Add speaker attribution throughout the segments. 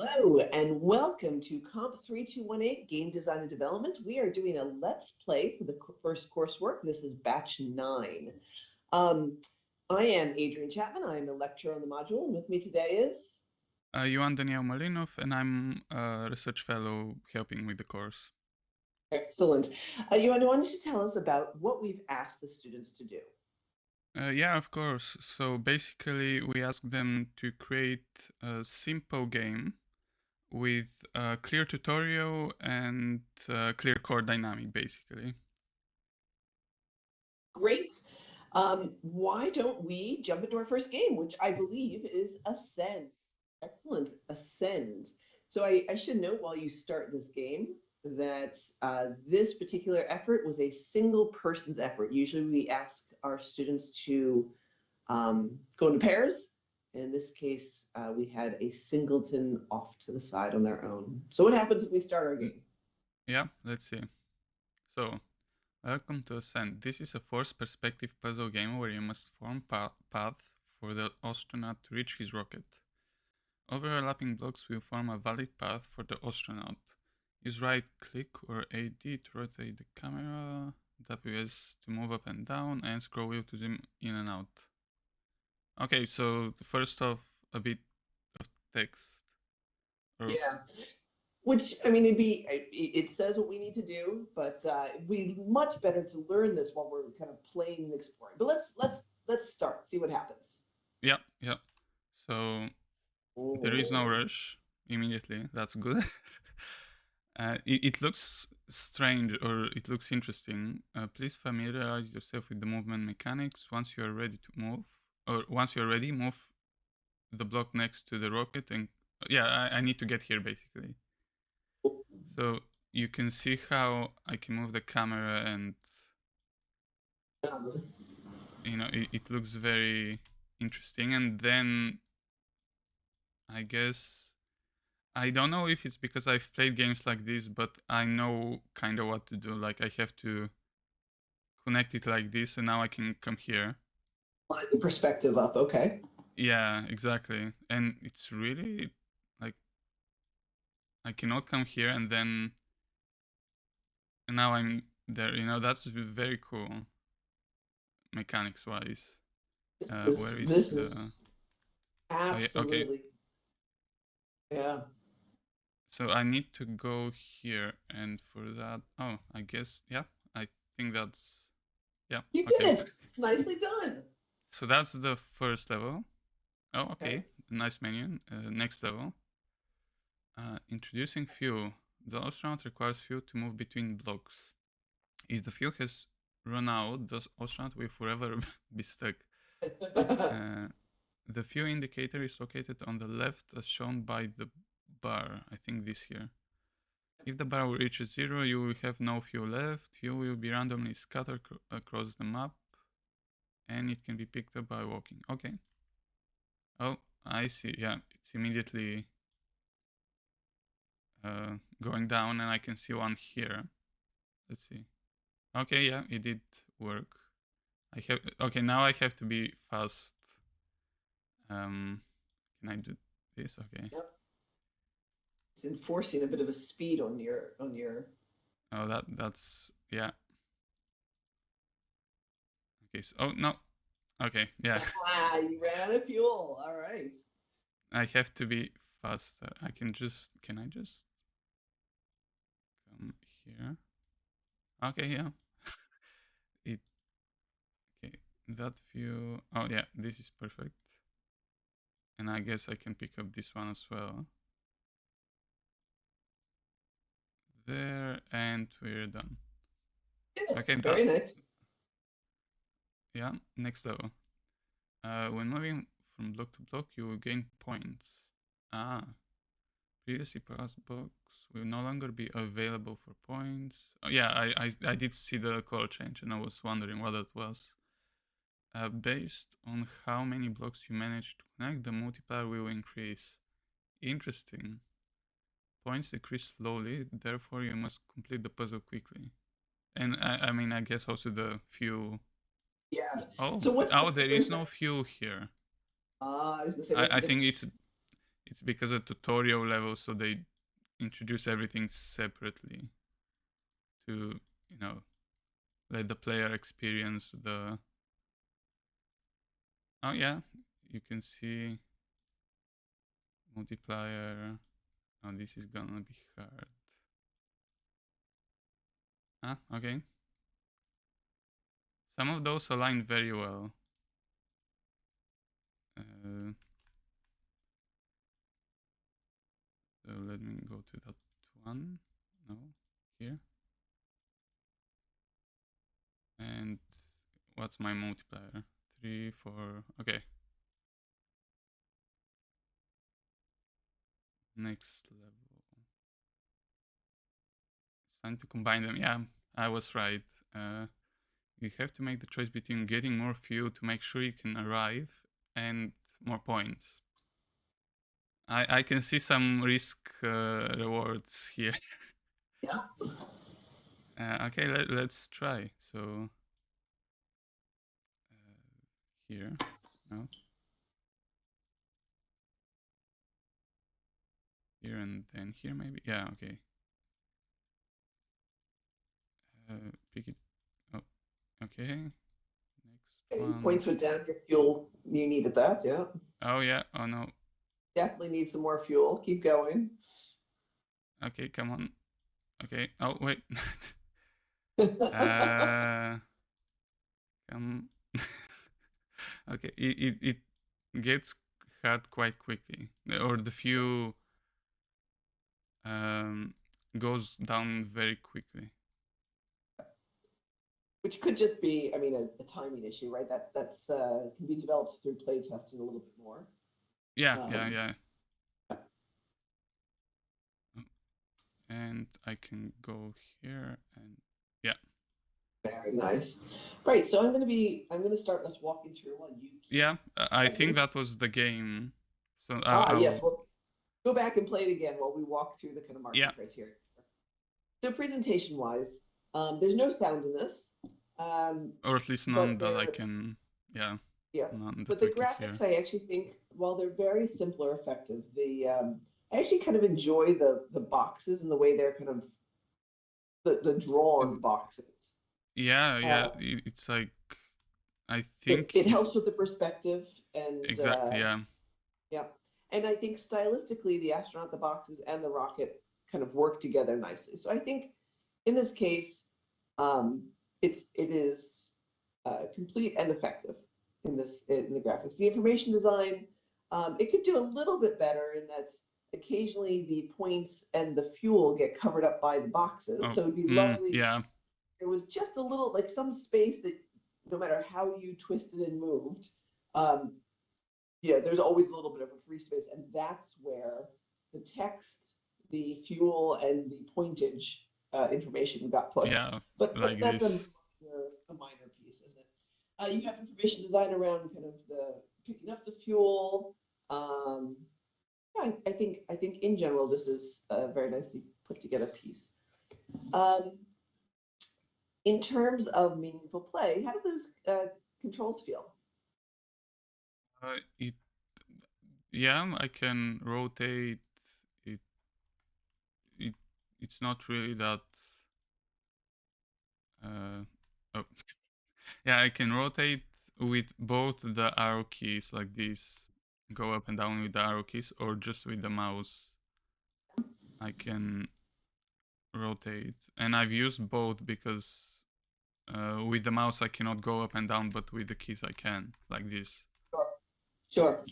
Speaker 1: Hello and welcome to COMP3218 Game Design and Development. We are doing a Let's Play for the first coursework. This is batch 9. Um, I am Adrian Chapman. I am a lecturer on the module, and with me today is...
Speaker 2: I'm Daniel Malinov, and I'm a research fellow helping with the course.
Speaker 1: Excellent. Ioana, why don't you tell us about what we've asked the students to do?
Speaker 2: Yeah, of course. So basically, we asked them to create a simple game with a clear tutorial and clear core dynamic, basically.
Speaker 1: Great. Why don't we jump into our first game, which I believe is Ascend. Excellent, Ascend. So I should note while you start this game that this particular effort was a single person's effort. Usually we ask our students to go into pairs. In this case, we had a singleton off to the side on their own. So what happens if we start our game?
Speaker 2: Yeah, let's see. So, welcome to Ascent. This is a forced perspective puzzle game where you must form path for the astronaut to reach his rocket. Overlapping blocks will form a valid path for the astronaut. Use right click or AD to rotate the camera, WS to move up and down, and scroll wheel to zoom in and out. Okay, so first off, a bit of text.
Speaker 1: Yeah. Which, I mean, it says what we need to do, but it'd be much better to learn this while we're kind of playing and exploring. But let's start, see what happens.
Speaker 2: Yeah. So there is no rush immediately. That's good. It looks strange or it looks interesting. Please familiarize yourself with the movement mechanics. Once you are ready to move, or once you are ready, move the block next to the rocket and yeah, I need to get here basically. So you can see how I can move the camera and it looks very interesting. And then I guess I don't know if it's because I've played games like this, but I know kind of what to do. Like I have to connect it like this, and now I can come here.
Speaker 1: Line the perspective up, okay.
Speaker 2: Yeah, exactly. And it's really like I cannot come here and then and now I'm there. That's very cool mechanics wise. Where is
Speaker 1: This
Speaker 2: the?
Speaker 1: is
Speaker 2: Oh yeah, okay.
Speaker 1: absolutely, yeah.
Speaker 2: So I need to go here, and for that, oh, I guess yeah. I think that's yeah.
Speaker 1: You did
Speaker 2: Okay.
Speaker 1: it! Nicely done.
Speaker 2: So that's the first level. Oh,
Speaker 1: Okay.
Speaker 2: okay. Nice menu. Next level. Introducing fuel. The astronaut requires fuel to move between blocks. If the fuel has run out, the astronaut will forever be stuck. The fuel indicator is located on the left as shown by the bar. I think this here. If the bar reaches 0, you will have no fuel left. Fuel will be randomly scattered across the map, and it can be picked up by walking. Okay. Oh, I see. Yeah, it's immediately going down, and I can see one here. Let's see. Okay, yeah, it did work. Okay, now I have to be fast. Can I do this? Okay.
Speaker 1: Yep. It's enforcing a bit of a speed on your
Speaker 2: Oh, that's yeah. Okay. So, oh no. Okay. Yeah.
Speaker 1: you ran out of fuel. All right.
Speaker 2: I have to be faster. Can I just come here? Okay, yeah. Okay, that view. Oh yeah, this is perfect. And I guess I can pick up this one as well. There, and we're done.
Speaker 1: Yes,
Speaker 2: Okay,
Speaker 1: very nice.
Speaker 2: Yeah, next level. When moving from block to block, you will gain points. Previously passed blocks will no longer be available for points. Oh, yeah, I did see the color change, and I was wondering what that was. Based on how many blocks you manage to connect, the multiplier will increase. Interesting. Points decrease slowly, therefore you must complete the puzzle quickly. And I mean, I guess also the fuel.
Speaker 1: Yeah.
Speaker 2: Oh,
Speaker 1: So what's the
Speaker 2: there is no fuel here.
Speaker 1: I was gonna say,
Speaker 2: I think it's because of tutorial level, so they introduce everything separately to, you know, let the player experience the. Oh yeah, you can see multiplier. Oh, this is gonna be hard. Ah, okay. Some of those align very well. So let me go to that one. No, here. And what's my multiplier? 3, 4. Okay. Next level. It's time to combine them. Yeah, I was right. You have to make the choice between getting more fuel to make sure you can arrive and more points. I can see some risk rewards here.
Speaker 1: Yeah.
Speaker 2: Okay, let's try. So here, no, here and then here maybe. Yeah, okay. Pick it. Oh, okay. Next one.
Speaker 1: Points went down. Your fuel, you needed that, yeah.
Speaker 2: Oh yeah. Oh no.
Speaker 1: Definitely need some more fuel. Keep going.
Speaker 2: Okay, come on. Okay. Oh wait. Come. Okay. It gets hard quite quickly, or the fuel goes down very quickly.
Speaker 1: Which could just be, I mean, a timing issue, right? That's can be developed through play testing a little bit more.
Speaker 2: Yeah, yeah. And I can go here and yeah.
Speaker 1: Very nice. Right. So I'm going to start us walking through while you.
Speaker 2: Yeah, I think that was the game. So
Speaker 1: yes. Well, go back and play it again while we walk through the kind of marking criteria. So presentation wise, there's no sound in this.
Speaker 2: Or at least none that I can, yeah.
Speaker 1: Yeah, but the graphics, I actually think, while they're very simple or effective, I actually kind of enjoy the boxes and the way they're kind of the drawn boxes.
Speaker 2: Yeah, it's like, I think
Speaker 1: it helps with the perspective and
Speaker 2: exactly, yeah.
Speaker 1: Yeah, and I think stylistically, the astronaut, the boxes, and the rocket kind of work together nicely. So I think in this case, it is complete and effective in the graphics. The information design, it could do a little bit better in that occasionally the points and the fuel get covered up by the boxes. So it'd be lovely.
Speaker 2: Yeah.
Speaker 1: There was just a little, like some space that no matter how you twisted and moved, yeah, there's always a little bit of a free space, and that's where the text, the fuel, and the pointage information got put.
Speaker 2: Yeah,
Speaker 1: but
Speaker 2: like
Speaker 1: that's
Speaker 2: this.
Speaker 1: A minor piece, isn't it? You have information design around kind of the picking up the fuel. Yeah, I think in general this is a very nicely put together piece. In terms of meaningful play, how do those controls feel?
Speaker 2: Yeah, I can rotate it. It's not really that. Oh, yeah, I can rotate with both the arrow keys like this, go up and down with the arrow keys, or just with the mouse. I can rotate, and I've used both because with the mouse I cannot go up and down, but with the keys I can, like this.
Speaker 1: Sure.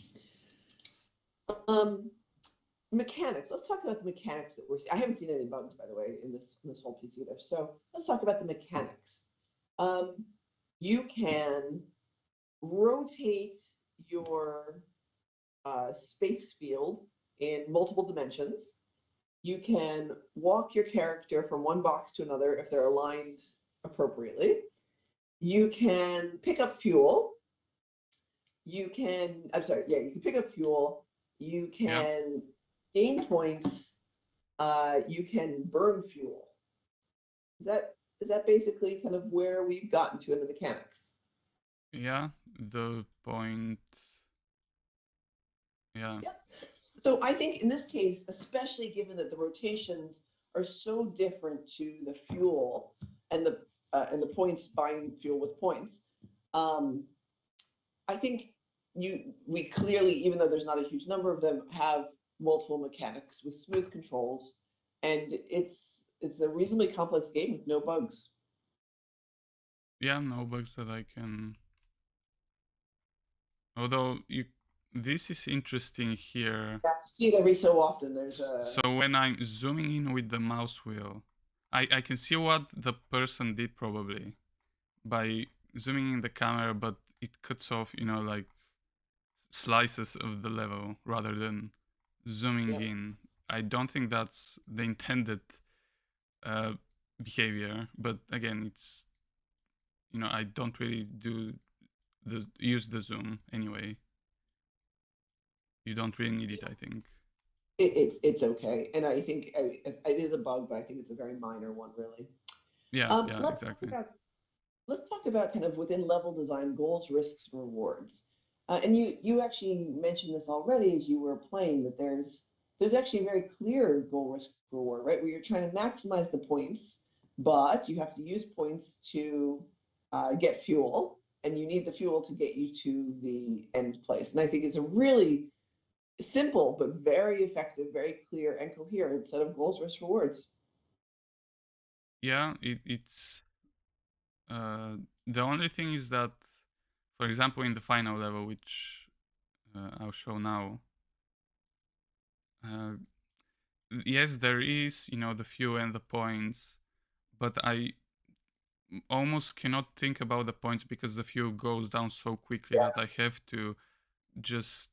Speaker 1: Mechanics. Let's talk about the mechanics that we're seeing. I haven't seen any bugs, by the way, in this whole piece either. So let's talk about the mechanics. You can rotate your space field in multiple dimensions. You can walk your character from one box to another if they're aligned appropriately. You can pick up fuel. You can pick up fuel. You can gain points. You can burn fuel. Is that basically kind of where we've gotten to in the mechanics?
Speaker 2: Yeah, the point. Yeah.
Speaker 1: So I think in this case, especially given that the rotations are so different to the fuel and the points buying fuel with points, um, I think we clearly, even though there's not a huge number of them, have multiple mechanics with smooth controls, and it's a reasonably complex game with no bugs.
Speaker 2: Yeah, no bugs that I can. Although this is interesting here.
Speaker 1: You see it every so often. There's a
Speaker 2: So when I'm zooming in with the mouse wheel, I can see what the person did probably by zooming in the camera, but it cuts off, like slices of the level rather than zooming
Speaker 1: yeah.
Speaker 2: in. I don't think that's the intended uh, behavior, but again, it's I don't really use the zoom anyway. You don't really need it, I think.
Speaker 1: It's okay, and I think it is a bug, but I think it's a very minor one, really.
Speaker 2: Yeah, yeah,
Speaker 1: Let's talk
Speaker 2: exactly.
Speaker 1: about kind of within level design goals, risks, rewards. And you actually mentioned this already as you were playing that there's actually a very clear goal, risk, reward, right? Where you're trying to maximize the points, but you have to use points to get fuel, and you need the fuel to get you to the end place. And I think it's a really simple but very effective, very clear and coherent set of goals, risks, rewards.
Speaker 2: Yeah, it's the only thing is that, for example, in the final level, which I'll show now, uh, yes, there is, the fuel and the points, but I almost cannot think about the points because the fuel goes down so quickly that I have to just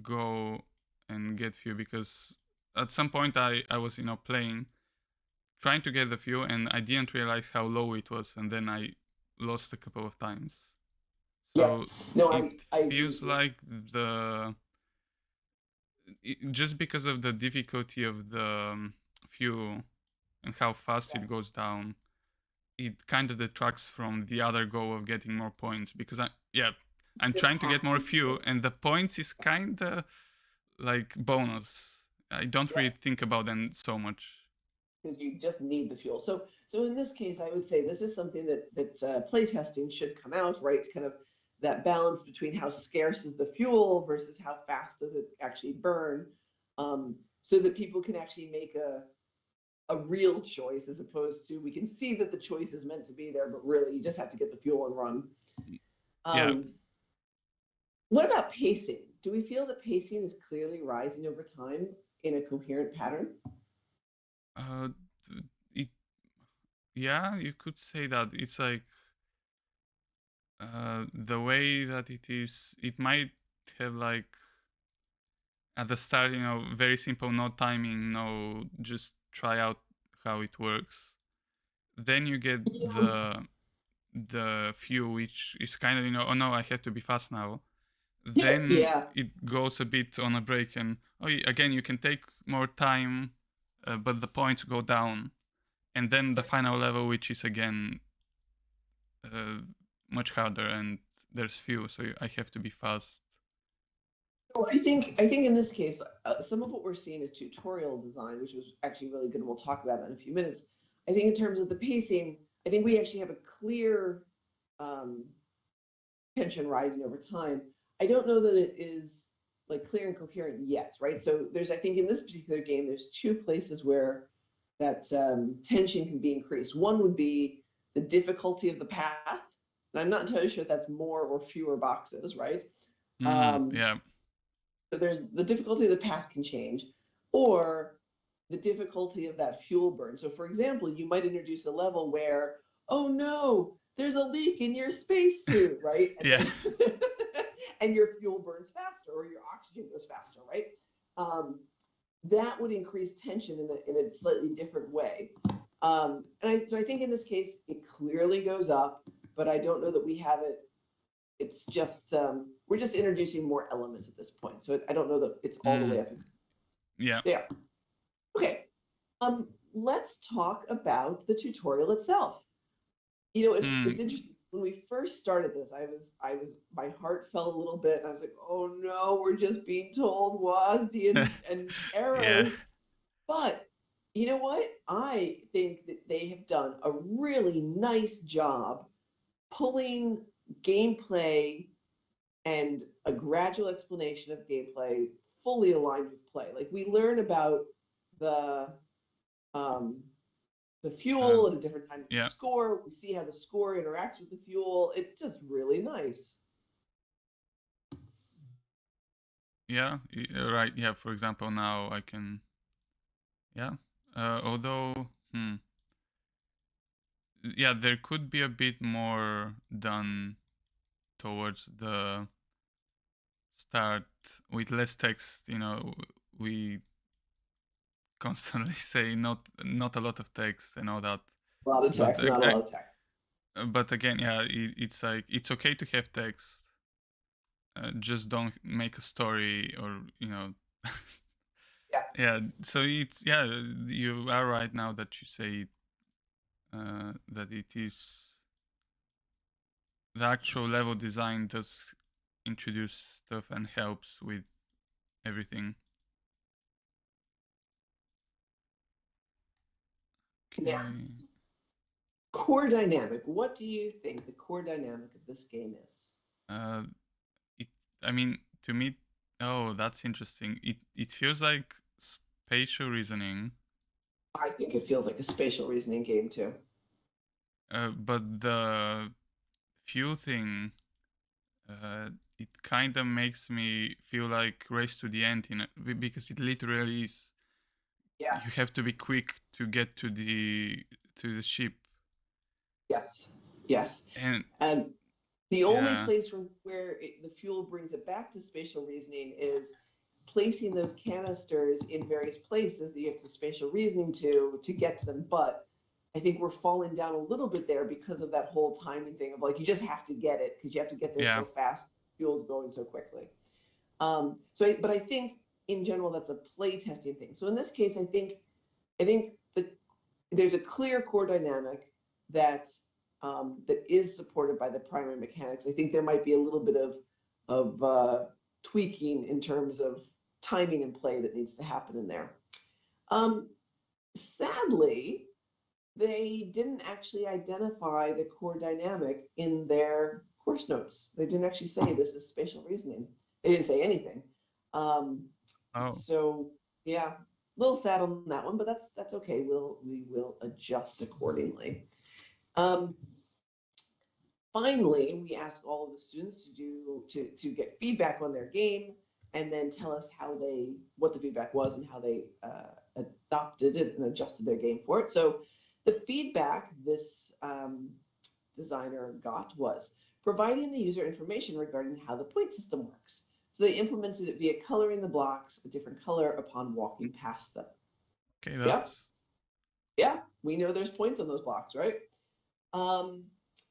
Speaker 2: go and get fuel, because at some point I was, playing, trying to get the fuel, and I didn't realize how low it was, and then I lost a couple of times.
Speaker 1: Yeah,
Speaker 2: So
Speaker 1: no,
Speaker 2: it
Speaker 1: I agree
Speaker 2: feels
Speaker 1: with you.
Speaker 2: like just because of the difficulty of the fuel and how fast it goes down, it kind of detracts from the other goal of getting more points, because I'm
Speaker 1: Just
Speaker 2: trying to get
Speaker 1: have to
Speaker 2: more
Speaker 1: use
Speaker 2: fuel,
Speaker 1: it.
Speaker 2: and the points is kind of like bonus. I don't
Speaker 1: Yeah,
Speaker 2: really think about them so much.
Speaker 1: because you just need the fuel. So in this case, I would say this is something that play testing should come out, right? Kind of that balance between how scarce is the fuel versus how fast does it actually burn, so that people can actually make a real choice as opposed to we can see that the choice is meant to be there, but really you just have to get the fuel and run.
Speaker 2: Yeah.
Speaker 1: Um, what about pacing? Do we feel that pacing is clearly rising over time in a coherent pattern?
Speaker 2: uh it Yeah, you could say that it's like the way that it is, it might have like at the start, very simple, no timing, no, just try out how it works. Then you get the few, which is kind of, oh no, I have to be fast now. Then
Speaker 1: Yeah.
Speaker 2: it goes a bit on a break, and again, you can take more time, but the points go down. And then the final level, which is again uh, much harder, and there's few, so I have to be fast.
Speaker 1: Well, I think in this case, some of what we're seeing is tutorial design, which was actually really good, and we'll talk about that in a few minutes. I think in terms of the pacing, I think we actually have a clear um, tension rising over time. I don't know that it is like clear and coherent yet, right? So there's, I think, in this particular game, there's two places where that tension can be increased. One would be the difficulty of the path, and I'm not entirely sure if that's more or fewer boxes, right? Um,
Speaker 2: Yeah.
Speaker 1: so there's the difficulty of the path can change, or the difficulty of that fuel burn. So for example, you might introduce a level where, oh no, there's a leak in your spacesuit, right? And
Speaker 2: Yeah.
Speaker 1: then and your fuel burns faster or your oxygen goes faster, right? That would increase tension in a slightly different way. So I think in this case, it clearly goes up, but I don't know that we have it. It's just we're just introducing more elements at this point. So I don't know that it's all the way up.
Speaker 2: Yeah.
Speaker 1: Yeah. Okay. Let's talk about the tutorial itself. It's
Speaker 2: Hmm.
Speaker 1: interesting. when we first started this, my heart fell a little bit. I was like, oh no, we're just being told WASD and
Speaker 2: Yeah.
Speaker 1: errors. But you know what? I think that they have done a really nice job pulling gameplay and a gradual explanation of gameplay fully aligned with play. Like we learn about the um, the
Speaker 2: Uh,
Speaker 1: fuel at a different time of
Speaker 2: yeah.
Speaker 1: score. We see how the score interacts with the fuel. It's just really nice.
Speaker 2: Yeah. Right. Yeah. For example, now I can. Yeah. Although, yeah, there could be a bit more done towards the start with less text. We constantly say not a lot of text and all that.
Speaker 1: A lot of
Speaker 2: But
Speaker 1: text, not a lot of text.
Speaker 2: but again, yeah, it's like it's okay to have text. Just don't make a story or
Speaker 1: Yeah.
Speaker 2: yeah. So it's yeah, you are right now that you say that it is the actual level design does introduce stuff and helps with everything.
Speaker 1: Yeah.
Speaker 2: Okay.
Speaker 1: Core dynamic. What do you think the core dynamic of this game is?
Speaker 2: Uh, it. I mean, to me, oh, that's interesting. It feels like spatial reasoning,
Speaker 1: I think it feels like a spatial reasoning game too.
Speaker 2: but the few thing, uh, it kind of makes me feel like Race to the End because it literally is.
Speaker 1: Yeah.
Speaker 2: You have to be quick to get to the ship,
Speaker 1: Yes. Yes.
Speaker 2: and
Speaker 1: And the only
Speaker 2: yeah,
Speaker 1: place from where the fuel brings it back to spatial reasoning is placing those canisters in various places that you have to spatial reasoning to get to them. But I think we're falling down a little bit there because of that whole timing thing of like you just have to get it because you have to get there
Speaker 2: yeah,
Speaker 1: so fast. Fuel's going so quickly. But I think in general that's a play testing thing. So in this case, I think there's a clear core dynamic that that is supported by the primary mechanics. I think there might be a little bit of tweaking in terms of timing and play that needs to happen in there. Um, Sadly, they didn't actually identify the core dynamic in their course notes. They didn't actually say this is spatial reasoning. They didn't say anything. Um,
Speaker 2: oh,
Speaker 1: so yeah, a little sad on that one, but that's okay. We will adjust accordingly. Um, Finally, we ask all of the students to get feedback on their game and then tell us what the feedback was and how they adopted it and adjusted their game for it. So the feedback this designer got was providing the user information regarding how the point system works. So they implemented it via coloring the blocks a different color upon walking past them.
Speaker 2: okay,
Speaker 1: Yep.
Speaker 2: that's
Speaker 1: Yeah, we know there's points on those blocks, right? Um,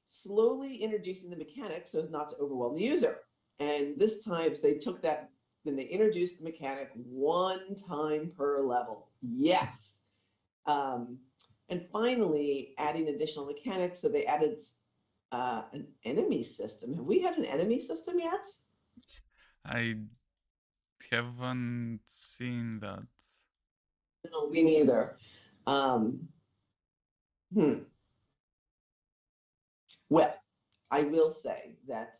Speaker 1: Slowly introducing the mechanic so as not to overwhelm the user. And this time, so they took that, then they introduced the mechanic one time per level. Yes. Um, and finally, adding additional mechanics. So they added an enemy system. Have we had an enemy system yet?
Speaker 2: I haven't seen that.
Speaker 1: No, me neither. Um, hmm. Well, I will say that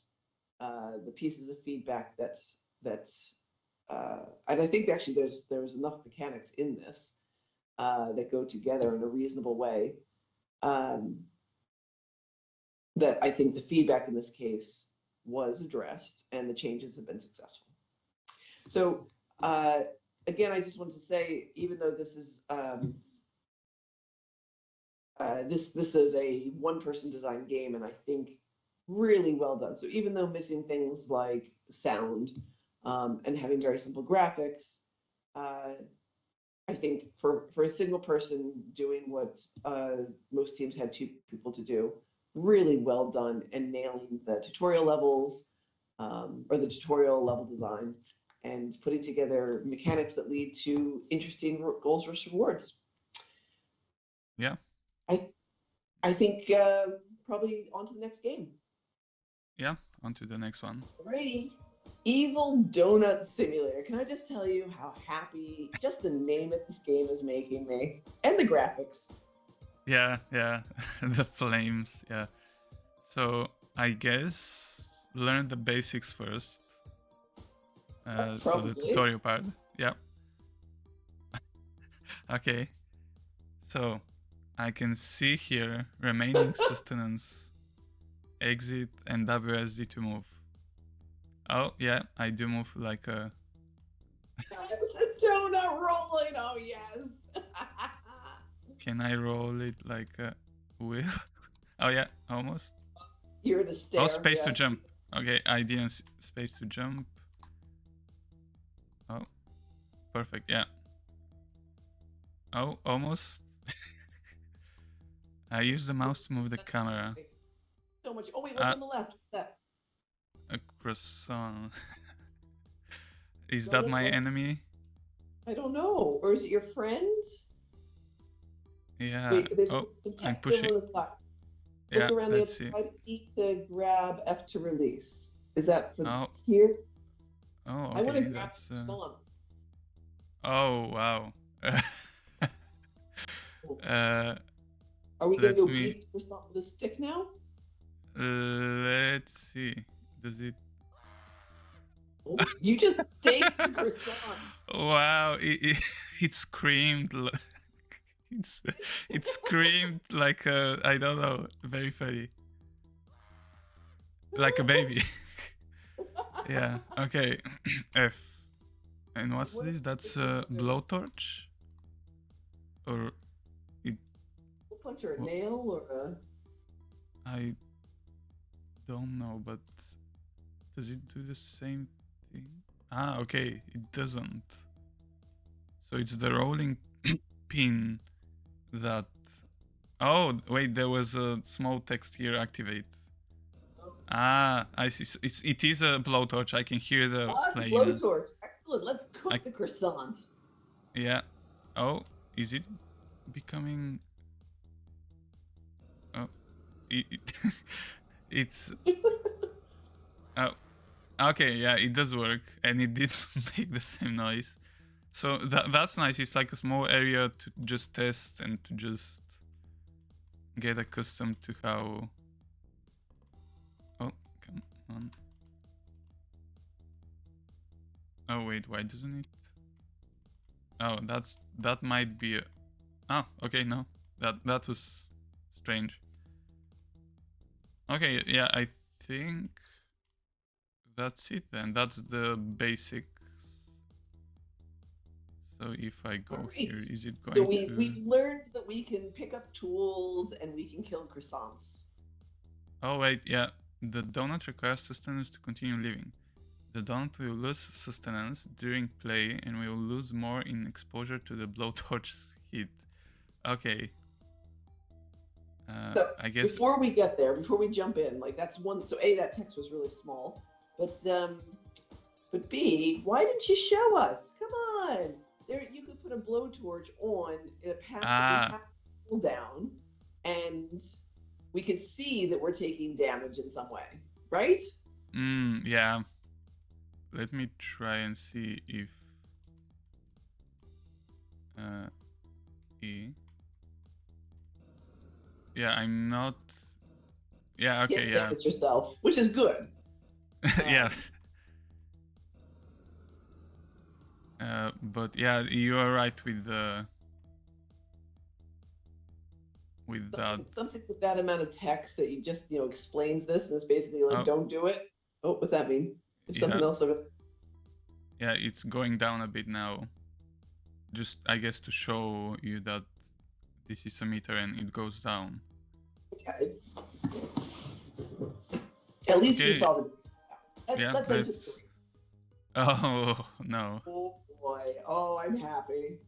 Speaker 1: the pieces of feedback and I think actually there's enough mechanics in this that go together in a reasonable way um, that I think the feedback in this case was addressed and the changes have been successful. So uh, again, I just want to say, even though this is this is a one person design game, and I think really well done. So even though missing things like sound and having very simple graphics, uh, I think for a single person doing what most teams had two people to do, really well done and nailing the tutorial levels or the tutorial level design and putting together mechanics that lead to interesting goals versus rewards.
Speaker 2: Yeah,
Speaker 1: I I think probably on to the next game.
Speaker 2: Yeah, on to the next one.
Speaker 1: Alrighty. Evil Donut Simulator. Can I just tell you how happy just the name of this game is making me? And the graphics.
Speaker 2: Yeah, the flames, yeah. So I guess learn the basics first. So the tutorial part, yeah. Okay. So I can see here remaining sustenance, exit, and WSD to move. Oh yeah, I do move like a.
Speaker 1: It's a donut rolling. Oh yes.
Speaker 2: Can I roll it like a wheel? Oh yeah, almost.
Speaker 1: You're the stair.
Speaker 2: Oh, space to jump. Okay, I didn't space to jump. Oh, perfect. Yeah. Oh, almost. I use the mouse to move the camera.
Speaker 1: So much. Oh wait, what's on the left? What's that?
Speaker 2: A croissant. Is that my enemy?
Speaker 1: I don't know. Or is it your friend?
Speaker 2: Yeah.
Speaker 1: Wait, there's
Speaker 2: some
Speaker 1: text
Speaker 2: I'm pushing.
Speaker 1: on the side.
Speaker 2: Yeah,
Speaker 1: Look around the other
Speaker 2: see.
Speaker 1: side. E to grab, F to release. Is that for
Speaker 2: here?
Speaker 1: here?
Speaker 2: Oh, okay.
Speaker 1: I want to grab the song.
Speaker 2: Oh, wow.
Speaker 1: Are we going to go beat the croissant with a stick now?
Speaker 2: Let's see. Does it...
Speaker 1: Oh, you just staked the croissant.
Speaker 2: Wow, it screamed. It screamed like a, I don't know, very funny. Like a baby. Yeah, okay. F. And what's this? That's a blowtorch? Or it...
Speaker 1: A punch or a nail or a...
Speaker 2: I don't know, but does it do the same thing? Ah, okay, it doesn't. So it's the rolling pin that... Oh, wait, there was a small text here, activate. Ah, I see. It is a blowtorch. I can hear the flame.
Speaker 1: Blowtorch. Excellent. Let's cook the croissant.
Speaker 2: Yeah. Oh, is it becoming... Oh, it's... Oh, okay. Yeah, it does work, and it did make the same noise. So that's nice. It's like a small area to just test and to just get accustomed to how... Oh, come on. Oh wait, why doesn't it? Oh, that might be a... Oh, okay, no. That was strange. Okay, yeah, I think that's it then. That's the basics. So if I go here, is it going to...
Speaker 1: we've learned that we can pick up tools and we can kill croissants.
Speaker 2: Oh wait, yeah. The donut requires sustenance to continue living. The donut will lose sustenance during play and will lose more in exposure to the blowtorch's heat. Okay.
Speaker 1: So
Speaker 2: I guess
Speaker 1: before we get there, before we jump in, like that's one. So A, that text was really small, but B, why didn't you show us? Come on, there you could put a blowtorch on in a path that we have to pull down, and we could see that we're taking damage in some way, right?
Speaker 2: Yeah. Let me try and see if E. Yeah, I'm not. Yeah, okay, yeah.
Speaker 1: Damage yourself, which is good.
Speaker 2: Yeah. But yeah, you are right with the. With that.
Speaker 1: Something with that amount of text that you just explains this, and it's basically like, don't do it. Oh, what's that mean? If something else of it.
Speaker 2: Yeah, it's going down a bit now. Just, I guess, to show you that this is a meter and it goes down.
Speaker 1: Okay. At least we saw the...
Speaker 2: Yeah, let's... Oh, no.
Speaker 1: Oh, boy. Oh, I'm happy.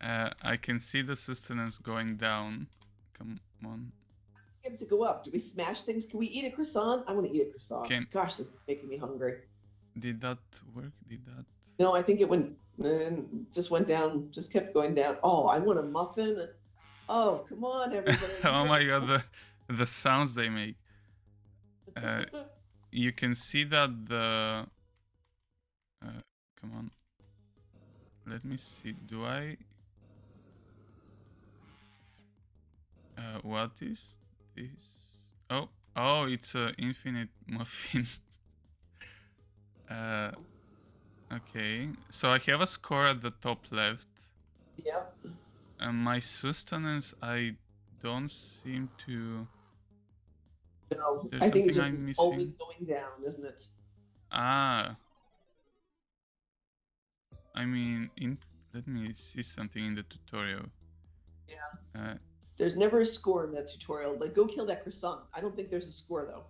Speaker 2: I can see the sustenance going down. Come on.
Speaker 1: Get it to go up. Do we smash things? Can we eat a croissant? I want to eat a croissant. Gosh, this is making me hungry.
Speaker 2: Did that work? Did that?
Speaker 1: No, I think it just went down, just kept going down. Oh, I want a muffin. Oh, come on, everybody.
Speaker 2: Oh my god, the sounds they make. You can see that the come on, let me see, do I what is this? Oh, it's a infinite muffin. Okay, so I have a score at the top left.
Speaker 1: Yep.
Speaker 2: And my sustenance, I don't seem to.
Speaker 1: No,
Speaker 2: There's
Speaker 1: I think it
Speaker 2: something
Speaker 1: just
Speaker 2: I'm
Speaker 1: is always
Speaker 2: missing.
Speaker 1: going down, isn't it?
Speaker 2: Ah, I mean, let me see something in the tutorial.
Speaker 1: Yeah.
Speaker 2: Uh,
Speaker 1: There's never a score in that tutorial. Like, go kill that croissant. I don't think there's a score though.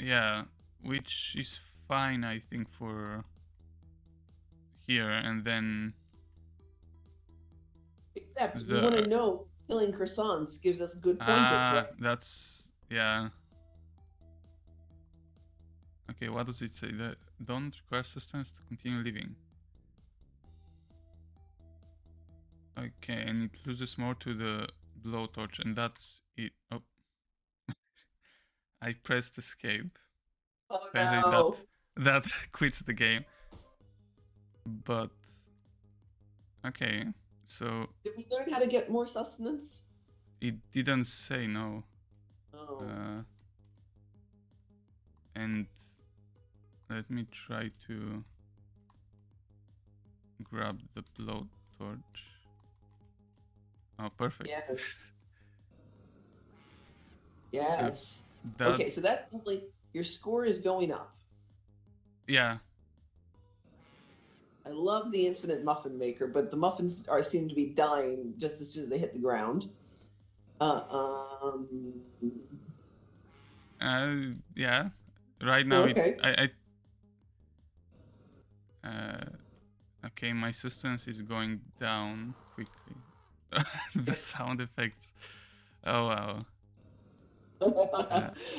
Speaker 2: yeah, which is fine, I think, for here, and then
Speaker 1: Except we want to
Speaker 2: the
Speaker 1: know killing croissants gives us good pointers, right?
Speaker 2: that's yeah. Okay, what does it say? That don't require sustenance to continue living. Okay, and it loses more to the blowtorch, and that's it. Oh, I pressed escape.
Speaker 1: Oh
Speaker 2: Apparently
Speaker 1: no.
Speaker 2: that quits the game. But okay, so
Speaker 1: Did we learn how to get more sustenance?
Speaker 2: it didn't say no.
Speaker 1: Oh.
Speaker 2: And let me try to grab the blowtorch. Oh, perfect.
Speaker 1: Yes. Yes.
Speaker 2: That
Speaker 1: Okay, so that's definitely your score is going up.
Speaker 2: yeah.
Speaker 1: I love the infinite muffin maker, but the muffins are seem to be dying just as soon as they hit the ground. Um.
Speaker 2: Yeah. Right now
Speaker 1: Okay.
Speaker 2: okay, my sustenance is going down quickly. The sound effects. Oh wow.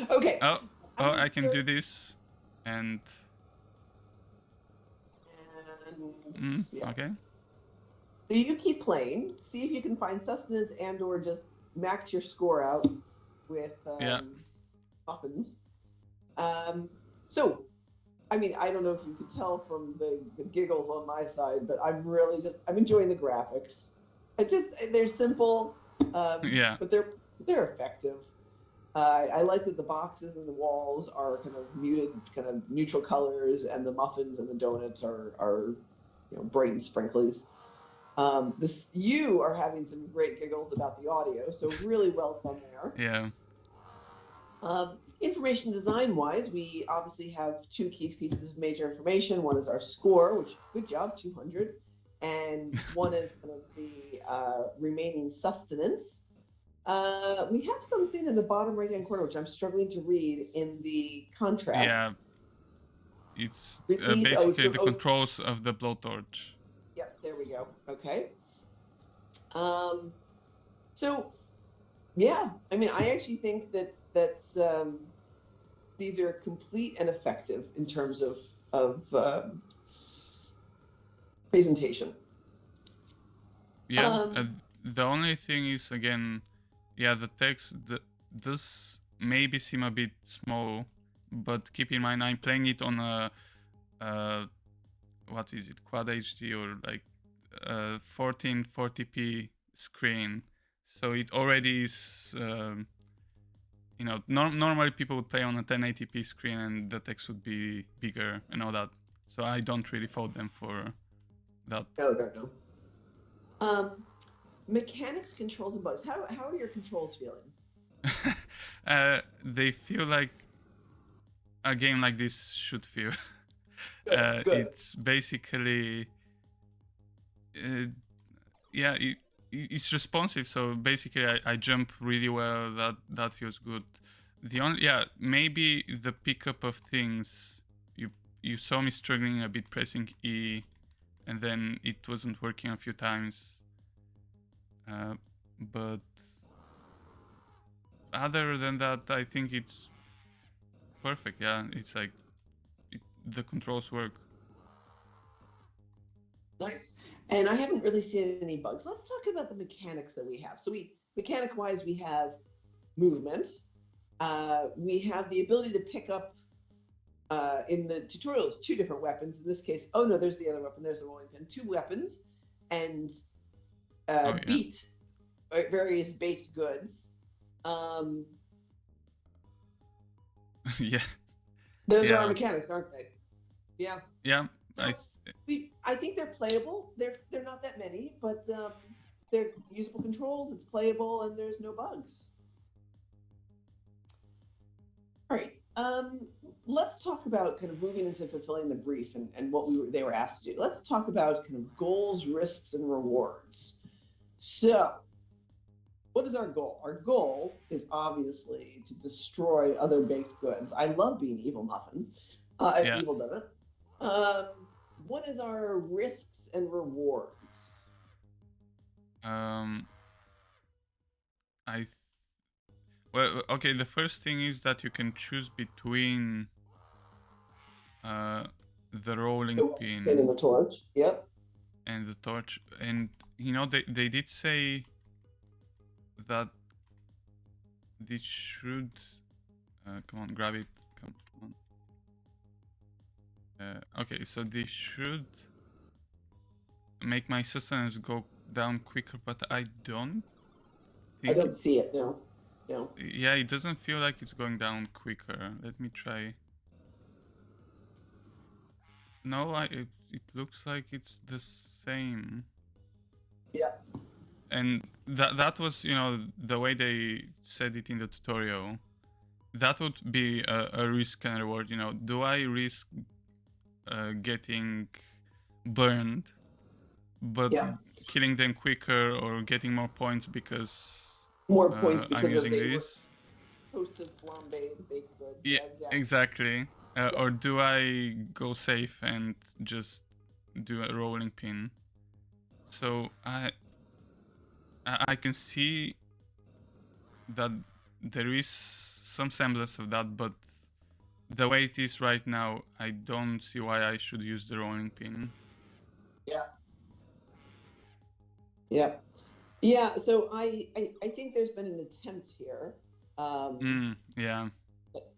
Speaker 1: Okay.
Speaker 2: Oh,
Speaker 1: I'm gonna
Speaker 2: I can do
Speaker 1: start.
Speaker 2: this, and
Speaker 1: Yeah.
Speaker 2: okay.
Speaker 1: So you keep playing. See if you can find sustenance and/or just max your score out with
Speaker 2: Yeah.
Speaker 1: muffins. So, I mean, I don't know if you could tell from the giggles on my side, but I'm enjoying the graphics. They're simple,
Speaker 2: Yeah.
Speaker 1: but they're effective. I like that the boxes and the walls are kind of muted, kind of neutral colors, and the muffins and the donuts are bright and sprinklies. You are having some great giggles about the audio, so really well done there.
Speaker 2: Yeah.
Speaker 1: Information design wise, we obviously have two key pieces of major information. One is our score, which good job, 200, and one is kind of the remaining sustenance. We have something in the bottom right hand corner, which I'm struggling to read in the contracts.
Speaker 2: Yeah. It's
Speaker 1: Release.
Speaker 2: basically the controls of the blowtorch.
Speaker 1: Yep, there we go. Okay. So yeah, I mean, I actually think that's these are complete and effective in terms of presentation.
Speaker 2: Yeah. The only thing is, again, yeah, the text. This maybe seem a bit small, but keep in mind I'm playing it on a what is it, Quad HD or like 1440p screen, so it already is. Normally people would play on a 1080p screen and the text would be bigger and all that. So I don't really fault them for that.
Speaker 1: No. Mechanics, controls, and bugs. How are your controls feeling?
Speaker 2: They feel like a game like this should feel.
Speaker 1: Good.
Speaker 2: It's basically, yeah, it's responsive. So basically, I jump really well. That feels good. The only, yeah, maybe the pickup of things. You saw me struggling a bit pressing E, and then it wasn't working a few times. But other than that, I think it's perfect. Yeah, it's like the controls work.
Speaker 1: Nice. And I haven't really seen any bugs. Let's talk about the mechanics that we have. So mechanic wise, we have movement. We have the ability to pick up in the tutorials 2 different weapons. In this case, oh no, there's the other weapon. There's the rolling pin. 2 weapons, and beat various baked goods.
Speaker 2: Yeah.
Speaker 1: Those are
Speaker 2: Yeah.
Speaker 1: our mechanics, aren't they? Yeah.
Speaker 2: Yeah.
Speaker 1: So I think they're playable. They're not that many, but they're usable controls. It's playable, and there's no bugs. All right. Let's talk about kind of moving into fulfilling the brief and what they were asked to do. Let's talk about kind of goals, risks, and rewards. So, what is our goal? Our goal is obviously to destroy other baked goods. I love being Evil Muffin, Evil Donut. What is our risks and rewards?
Speaker 2: Well, okay, the first thing is that you can choose between the rolling pin
Speaker 1: and the torch. Yep.
Speaker 2: And the torch. And you know, they did say that this should come on, grab it. Come on. Okay, so this should make my sustenance go down quicker, but I don't
Speaker 1: see it, no. No.
Speaker 2: Yeah, it doesn't feel like it's going down quicker. Let me try. No, it looks like it's the same.
Speaker 1: Yeah.
Speaker 2: And that was, you know, the way they said it in the tutorial. That would be a risk and reward, you know. Do I risk getting burned, but killing them quicker, or getting more points because I'm using this?
Speaker 1: Toasted flambe baked goods.
Speaker 2: Yeah, exactly. Or do I go safe and just do a rolling pin? So I can see that there is some semblance of that, but the way it is right now, I don't see why I should use the rolling pin.
Speaker 1: Yeah. Yeah. Yeah, so I think there's been an attempt here.
Speaker 2: Yeah.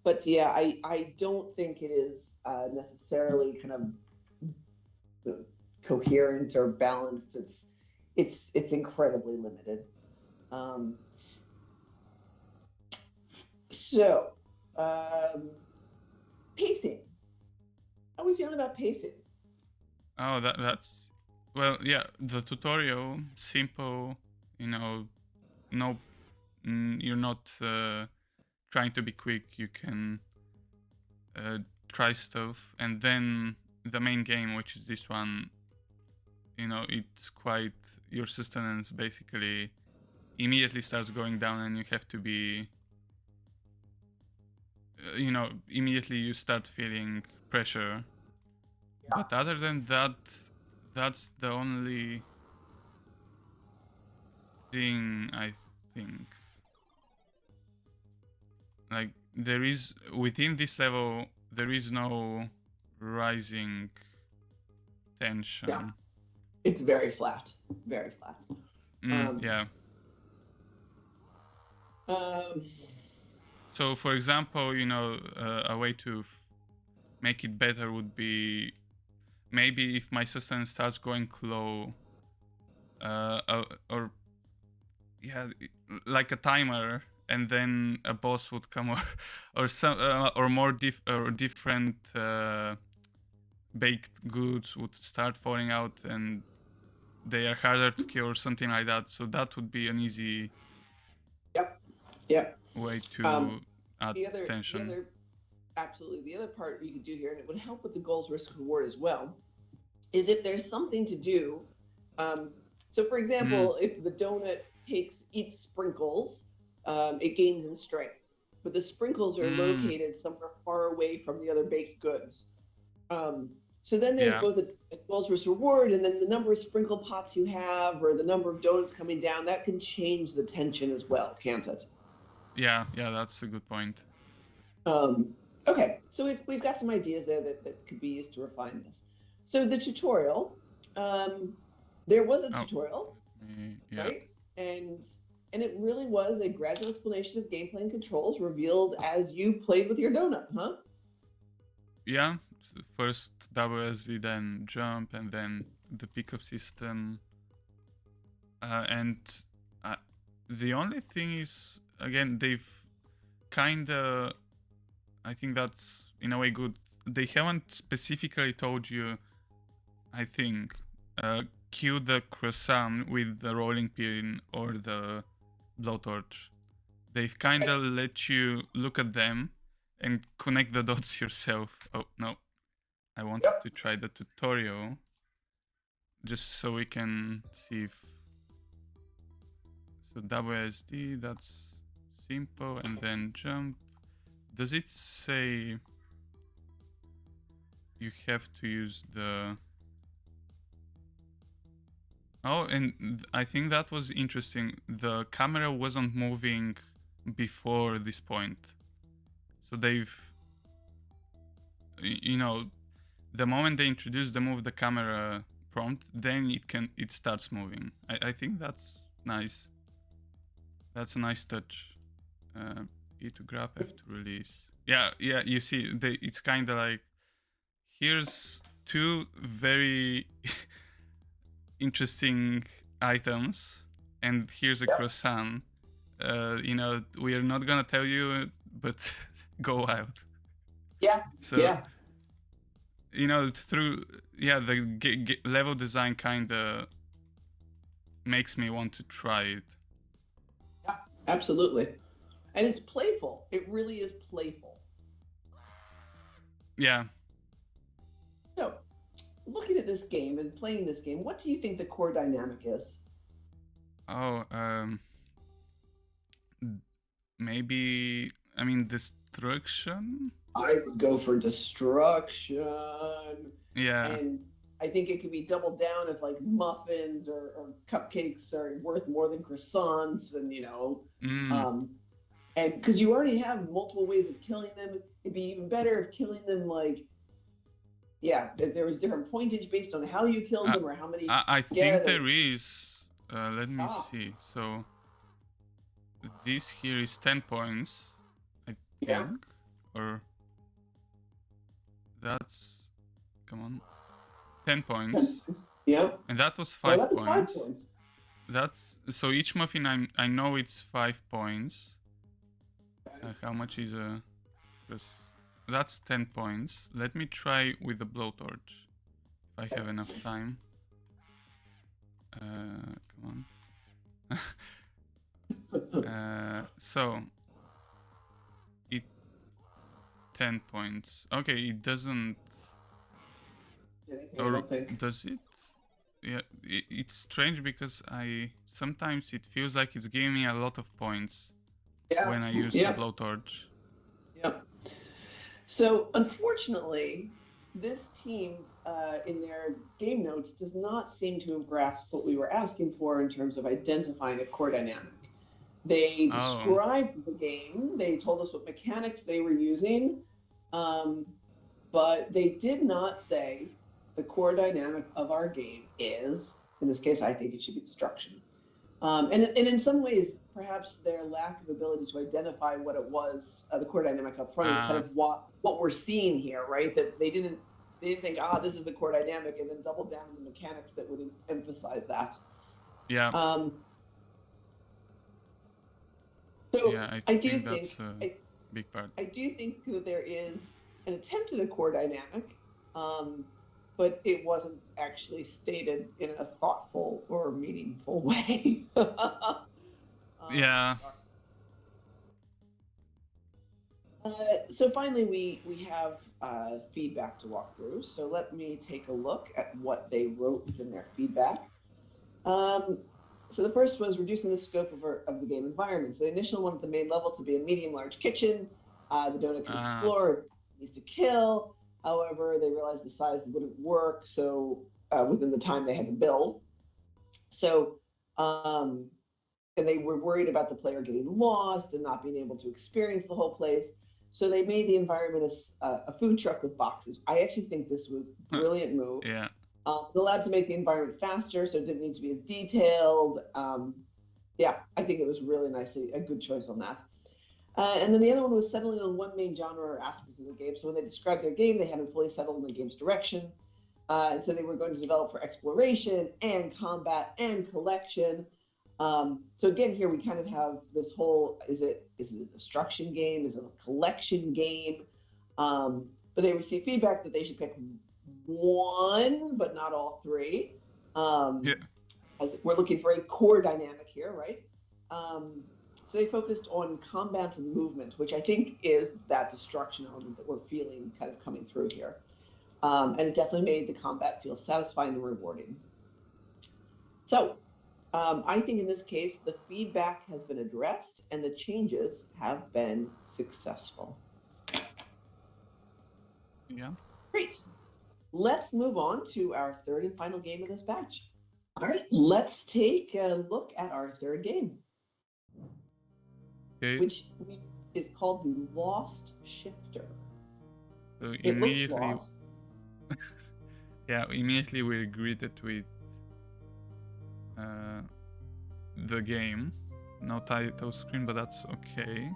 Speaker 1: But yeah, I don't think it is necessarily kind of coherent or balanced. It's incredibly limited. So, pacing. How are we feeling about pacing?
Speaker 2: Oh, that's well, yeah. The tutorial, simple. You know, no, you're not trying to be quick. You can try stuff, and then the main game, which is this one. You know, it's quite, your sustenance basically immediately starts going down, and you have to be, you know, immediately you start feeling pressure. Yeah. But other than that, that's the only thing I think. Like, there is, within this level, there is no rising tension.
Speaker 1: Yeah. It's very flat. Very flat.
Speaker 2: Yeah. So, for example, you know, a way to make it better would be maybe if my sustenance starts going low, or yeah, like a timer, and then a boss would come, or some or more different baked goods would start falling out, and they are harder to kill, or something like that. So that would be an easy way to add tension.
Speaker 1: Absolutely. The other part you could do here, and it would help with the goals, risk, reward as well, is if there's something to do. So, for example, if the donut eats sprinkles, it gains in strength. But the sprinkles are located somewhere far away from the other baked goods. So then there's both a goals, risk, reward, and then the number of sprinkle pots you have, or the number of donuts coming down, that can change the tension as well, can't it?
Speaker 2: Yeah, that's a good point.
Speaker 1: Okay, so we've got some ideas there that could be used to refine this. So the tutorial, there was a tutorial, right? And And it really was a gradual explanation of gameplay and controls revealed as you played with your donut, huh?
Speaker 2: Yeah, first WSD, then jump, and then the pickup system. And the only thing is, again, they've kinda, I think that's in a way good. They haven't specifically told you, I think, cue the croissant with the rolling pin or the blowtorch. They've kind of let you look at them and connect the dots yourself. Oh, no. I wanted to try the tutorial just so we can see if... So WSD, that's simple, and then jump. Does it say you have to use the... Oh, and I think that was interesting. The camera wasn't moving before this point. So they've... You know, the moment they introduce the move the camera prompt, then it starts moving. I think that's nice. That's a nice touch. E to grab, F to release. Yeah, you see, it's kind of like, here's two very interesting items, and here's a croissant. You know, we are not gonna tell you, but go out.
Speaker 1: Yeah.
Speaker 2: So, you know, through the level design kind of makes me want to try it.
Speaker 1: Yeah, absolutely. And it's playful. It really is playful.
Speaker 2: Yeah.
Speaker 1: So, looking at this game and playing this game, what do you think the core dynamic is?
Speaker 2: Oh, maybe, I mean, destruction?
Speaker 1: I would go for destruction.
Speaker 2: Yeah.
Speaker 1: And I think it could be doubled down if like muffins or cupcakes are worth more than croissants, and you know, and because you already have multiple ways of killing them, it'd be even better if killing them like, if there was different pointage based on how you killed them or how many.
Speaker 2: I think there is. Let me see. So this here is 10 points, I think, or that's, come on, 10 points.
Speaker 1: Yeah.
Speaker 2: And that was 5
Speaker 1: that was
Speaker 2: points.
Speaker 1: 5 points.
Speaker 2: That's, so each muffin, I know it's 5 points. How much is a... That's 10 points. Let me try with the blowtorch, if I have enough time. Come on. So it 10 points. Okay, it doesn't. Or does it? Yeah, it's strange because sometimes it feels like it's giving me a lot of points when I use the blowtorch.
Speaker 1: Yeah. So unfortunately, this team in their game notes does not seem to have grasped what we were asking for in terms of identifying a core dynamic. They described the game, they told us what mechanics they were using, but they did not say the core dynamic of our game is, in this case, I think it should be destruction. And in some ways, perhaps their lack of ability to identify what it was, the core dynamic up front, is kind of what we're seeing here, right? That they didn't think, this is the core dynamic, and then double down on the mechanics that would emphasize that.
Speaker 2: Yeah.
Speaker 1: So
Speaker 2: yeah,
Speaker 1: I do
Speaker 2: think that's a big part.
Speaker 1: I do think that there is an attempt at a core dynamic, but it wasn't actually stated in a thoughtful or meaningful way.
Speaker 2: Yeah.
Speaker 1: So finally, we have feedback to walk through. So let me take a look at what they wrote within their feedback. So the first was reducing the scope of the game environment. So the initial one at the main level to be a medium-large kitchen. The donut can explore, needs to kill. However, they realized the size wouldn't work, so within the time they had to build. So, and they were worried about the player getting lost and not being able to experience the whole place. So they made the environment a food truck with boxes. I actually think this was a brilliant move. It allowed to make the environment faster, so it didn't need to be as detailed. Yeah, I think it was really nicely a good choice on that. And then the other one was settling on one main genre or aspect of the game. So when they described their game, they hadn't fully settled on the game's direction. And so they were going to develop for exploration and combat and collection. So again, here we kind of have this whole, is it a destruction game? Is it a collection game? But they received feedback that they should pick one, but not all three.
Speaker 2: Yeah.
Speaker 1: As we're looking for a core dynamic here, right? So they focused on combat and movement, which I think is that destruction element that we're feeling kind of coming through here. And it definitely made the combat feel satisfying and rewarding. So I think in this case, the feedback has been addressed and the changes have been successful.
Speaker 2: Yeah.
Speaker 1: Great. Let's move on to our third and final game of this batch. All right, let's take a look at our third game,
Speaker 2: Okay.
Speaker 1: which is called the Lost Shifter.
Speaker 2: So
Speaker 1: It looks lost.
Speaker 2: Yeah, immediately we're greeted with the game. No title screen, but that's okay.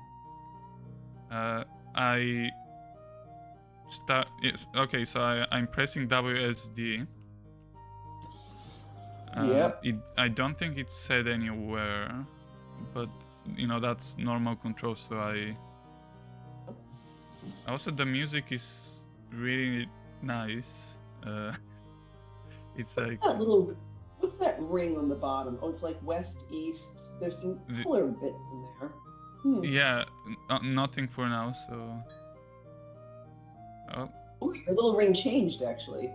Speaker 2: Okay, so I'm pressing WSD.
Speaker 1: Yep.
Speaker 2: I don't think it said anywhere, but you know that's normal control. So also the music is really nice. It's
Speaker 1: What's
Speaker 2: like
Speaker 1: that little? What's that ring on the bottom? Oh, it's like west east. There's some color bits in there.
Speaker 2: Yeah, nothing for now. So. Oh.
Speaker 1: Ooh, your little ring changed actually.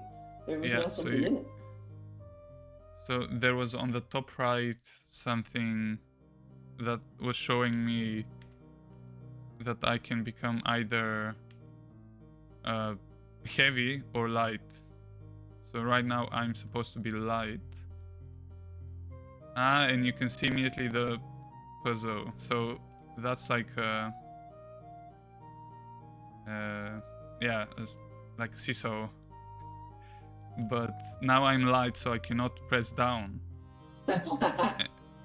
Speaker 1: There was now something in it.
Speaker 2: So there was on the top right something that was showing me that I can become either heavy or light. So right now I'm supposed to be light. And you can see immediately the puzzle. So that's like yeah, like a seesaw. But now I'm light, so I cannot press down.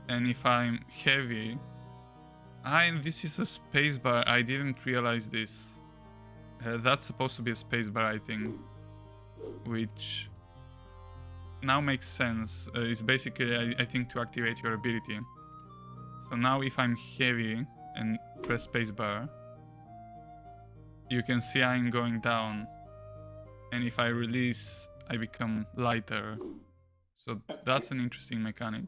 Speaker 2: And if I'm heavy, and this is a spacebar. I didn't realize this. That's supposed to be a spacebar, I think, which now makes sense. It's basically, I think, to activate your ability. So now if I'm heavy and press spacebar, you can see I'm going down. And if I release, I become lighter. So that's an interesting mechanic.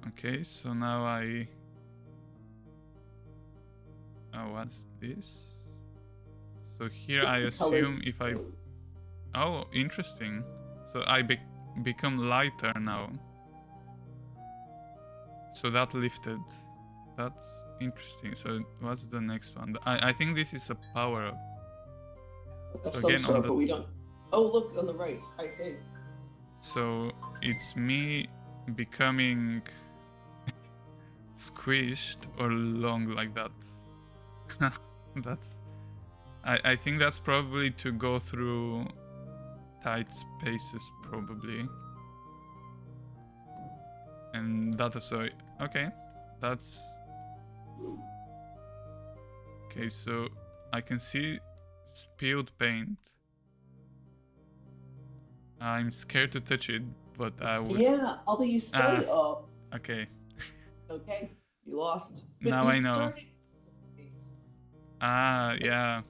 Speaker 2: Okay, so now what's this? So here I assume if I... Oh, interesting. So I become lighter now. So that lifted. That's interesting. So what's the next one? I think this is a power-up.
Speaker 1: So again, on the... but we don't... Oh, look on the right. I see.
Speaker 2: So it's me becoming squished or long like that. That's... I think that's probably to go through tight spaces, probably. And that is so... Okay, that's... Okay, so I can see spilled paint. I'm scared to touch it, but I would...
Speaker 1: Yeah, although you started... oh.
Speaker 2: Okay.
Speaker 1: Okay, you lost.
Speaker 2: But now I know. Yeah.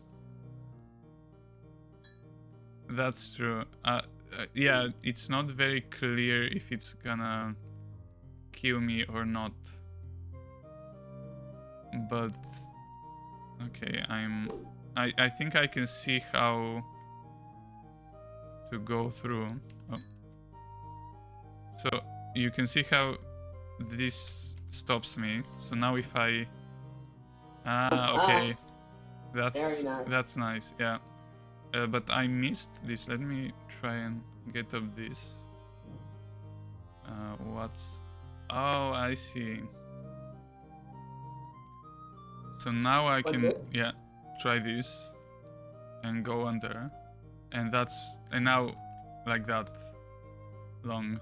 Speaker 2: That's true. Yeah, it's not very clear if it's gonna kill me or not. But okay, I think I can see how to go through. Oh. So you can see how this stops me. So now if I okay, that's nice. Yeah. But I missed this. Let me try and get up this. What's... Oh, I see. So now I can, yeah, try this and go under, and that's... And now like that, long.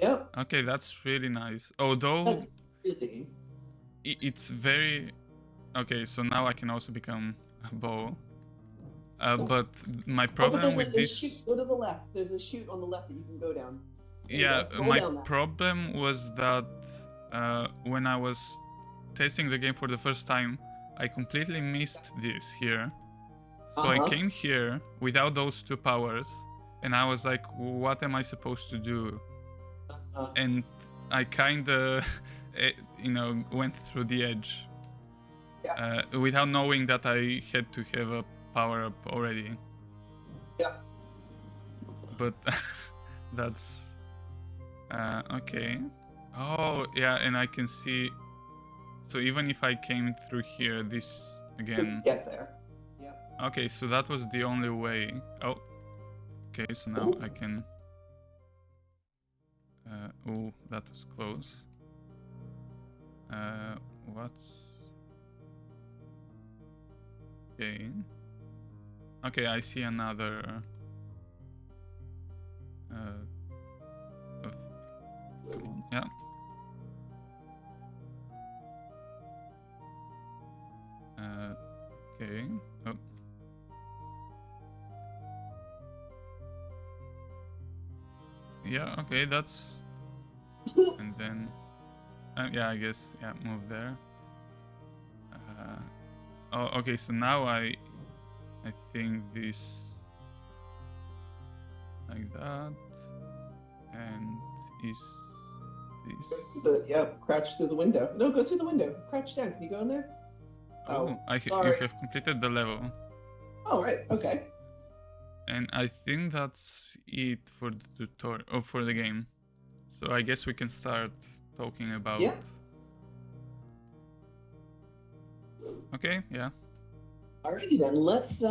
Speaker 1: Yeah,
Speaker 2: Okay, that's really nice. Although
Speaker 1: that's really.
Speaker 2: it's very okay. So now I can also become a bow. But my
Speaker 1: Oh, but
Speaker 2: problem
Speaker 1: there's
Speaker 2: with
Speaker 1: a chute.
Speaker 2: this,
Speaker 1: Go to the left. There's a chute on the left that you can go down. There you
Speaker 2: yeah,
Speaker 1: go. Roll
Speaker 2: my
Speaker 1: down that.
Speaker 2: problem was that when I was testing the game for the first time, I completely missed this here. So I
Speaker 1: Uh-huh.
Speaker 2: came here without those two powers, and I was like, what am I supposed to do?
Speaker 1: Uh,
Speaker 2: And I kind of, went through the edge
Speaker 1: yeah.
Speaker 2: without knowing that I had to have a power up already.
Speaker 1: Yeah.
Speaker 2: But that's okay. Oh, yeah, and I can see. So even if I came through here, this again.
Speaker 1: Get there. Yeah.
Speaker 2: Okay, so that was the only way. Oh, okay, so now I can. Oh, that was close. What's. Okay. Okay, I see another. Come on, yeah. Okay. Oh. Yeah. Okay, that's. And then. Yeah, I guess. Yeah, move there. Oh, okay. So now I think this like that, and is this?
Speaker 1: Yeah, crouch through the window. No, go through the window. Crouch down. Can you go in there?
Speaker 2: Oh, you
Speaker 1: sorry.
Speaker 2: have completed the level.
Speaker 1: Oh, right. Okay.
Speaker 2: And I think that's it for the tutorial, or for the game. So I guess we can start talking about.
Speaker 1: Yeah.
Speaker 2: Okay. Yeah.
Speaker 1: Alrighty then. Let's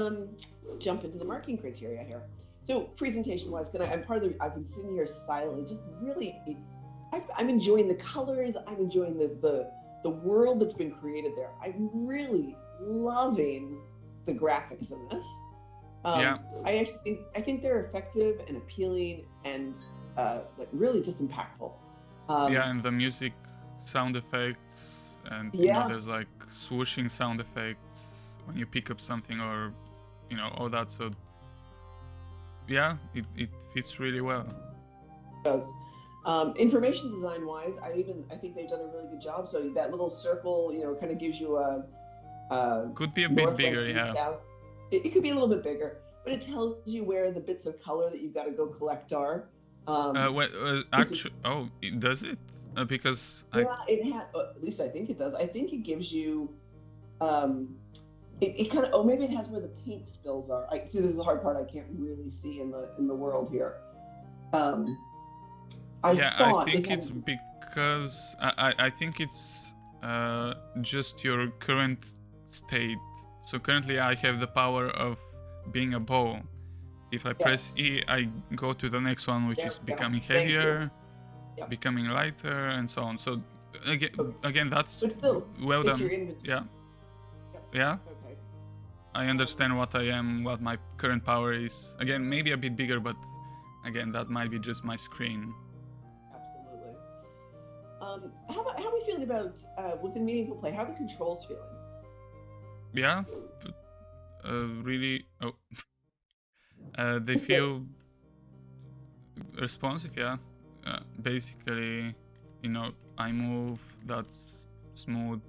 Speaker 1: jump into the marking criteria here. So presentation-wise, I've been sitting here silently, just really. I'm enjoying the colors. I'm enjoying the world that's been created there. I'm really loving the graphics in this.
Speaker 2: Yeah.
Speaker 1: I think they're effective and appealing and like really just impactful.
Speaker 2: Yeah, and the music, sound effects, and there's like swooshing sound effects when you pick up something, or all that. So yeah, it fits really well.
Speaker 1: It does. Information design wise, I think they've done a really good job. So that little circle, kind of gives you a
Speaker 2: could be a bit bigger, yeah.
Speaker 1: South. It could be a little bit bigger, but it tells you where the bits of color that you've got to go collect are.
Speaker 2: Actually, does it? Because
Speaker 1: it has. At least I think it does. I think it gives you. It kind of. Maybe it has where the paint spills are. I see. This is the hard part. I can't really see in the world here.
Speaker 2: I think it's because I think it's just your current state. So currently I have the power of being a ball. If I press E, I go to the next one, which is becoming heavier, becoming lighter, and so on. So again, that's well done. Yeah. Yeah.
Speaker 1: Okay.
Speaker 2: I understand what I am, what my current power is. Again, maybe a bit bigger, but again, that might be just my screen.
Speaker 1: Absolutely. How are we feeling about within meaningful play? How are the controls feeling?
Speaker 2: Yeah, really. Oh, they feel responsive. Yeah, basically, I move. That's smooth.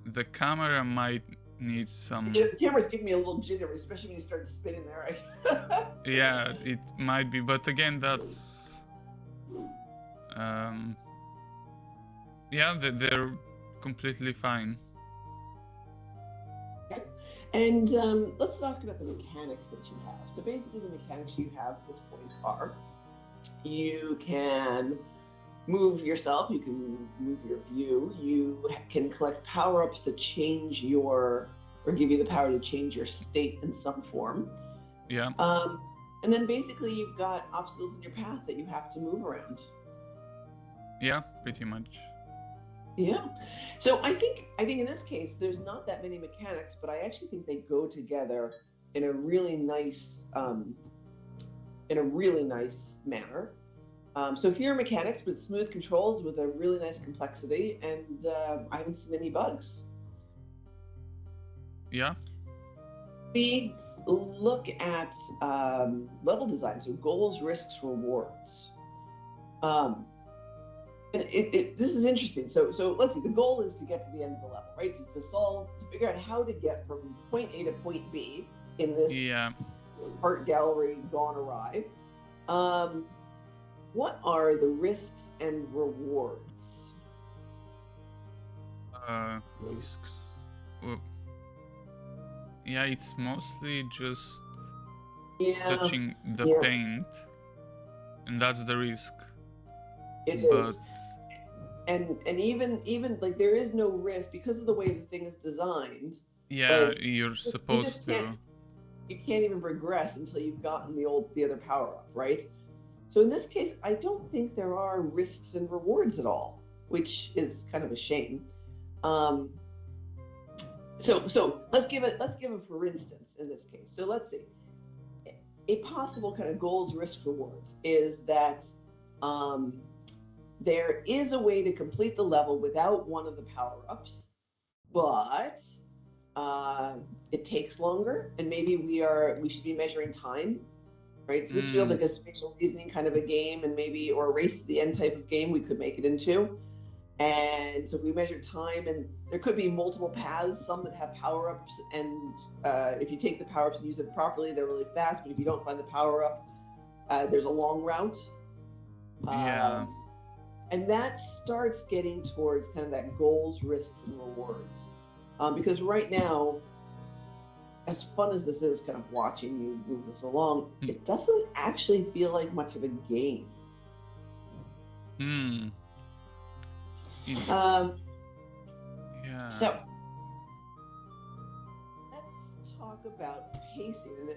Speaker 2: The camera might need some.
Speaker 1: Yeah, the camera's giving me a little jitter, especially when you start spinning there.
Speaker 2: Yeah, it might be, but again, that's. Yeah, they're completely fine.
Speaker 1: And let's talk about the mechanics that you have. So basically, the mechanics you have at this point are: you can move yourself, you can move your view, you can collect power-ups that change or give you the power to change your state in some form.
Speaker 2: Yeah.
Speaker 1: And then basically, you've got obstacles in your path that you have to move around.
Speaker 2: Yeah, pretty much.
Speaker 1: Yeah. So I think in this case, there's not that many mechanics, but I actually think they go together in a really nice manner. So fewer mechanics, but smooth controls with a really nice complexity, and I haven't seen any bugs.
Speaker 2: Yeah.
Speaker 1: We look at level design, so goals, risks, rewards. Um, and this is interesting. So let's see. The goal is to get to the end of the level, right? To figure out how to get from point A to point B in this
Speaker 2: Yeah.
Speaker 1: art gallery gone awry. What are the risks and rewards?
Speaker 2: Risks. Well, yeah, it's mostly just touching the paint, and that's the risk.
Speaker 1: It is. And even like there is no risk because of the way the thing is designed.
Speaker 2: Yeah,
Speaker 1: like,
Speaker 2: you're supposed to.
Speaker 1: You can't even progress until you've gotten the other power up, right? So in this case, I don't think there are risks and rewards at all, which is kind of a shame. So let's give it for instance in this case. So let's see. A possible kind of goals, risk, rewards is that there is a way to complete the level without one of the power-ups, but it takes longer, and maybe we should be measuring time, right? So this feels like a spatial reasoning kind of a game, and maybe or a race to the end type of game we could make it into. And so we measure time, and there could be multiple paths, some that have power-ups, and if you take the power-ups and use them properly, they're really fast, but if you don't find the power-up, there's a long route. And that starts getting towards kind of that goals, risks, and rewards. Because right now, as fun as this is kind of watching you move this along, it doesn't actually feel like much of a game. So let's talk about pacing. And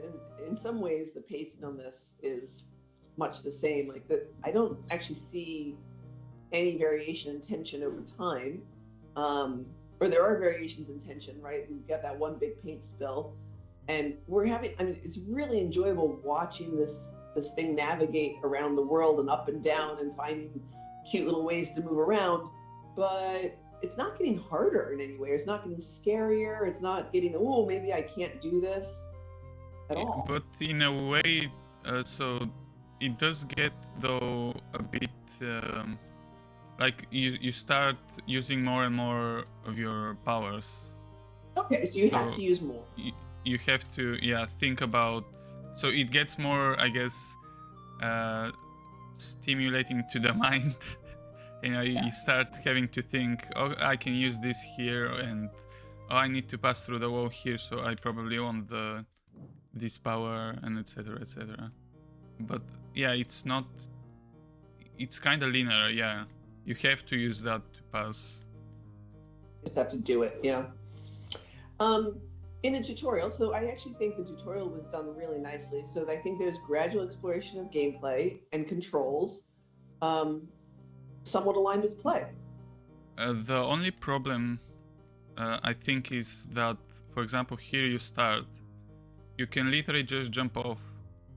Speaker 1: in some ways, the pacing on this is much the same. Like that, I don't actually see any variation in tension over time. Or there are variations in tension, right? We've got that one big paint spill, and it's really enjoyable watching this thing navigate around the world and up and down and finding cute little ways to move around, but it's not getting harder in any way. It's not getting scarier. It's not getting, oh, maybe I can't do this at all.
Speaker 2: But in a way, so it does get though a bit like you start using more and more of your powers.
Speaker 1: Okay, so you have to use more.
Speaker 2: You have to, think about. So it gets more, I guess, stimulating to the mind. You start having to think, oh, I can use this here, and oh, I need to pass through the wall here, so I probably want this power, and etc., etc. But it's not. It's kind of linear, yeah. You have to use that to pass.
Speaker 1: You just have to do it, yeah. In the tutorial, so I actually think the tutorial was done really nicely. So I think there's gradual exploration of gameplay and controls, somewhat aligned with play.
Speaker 2: The only problem, I think, is that, for example, here you start. You can literally just jump off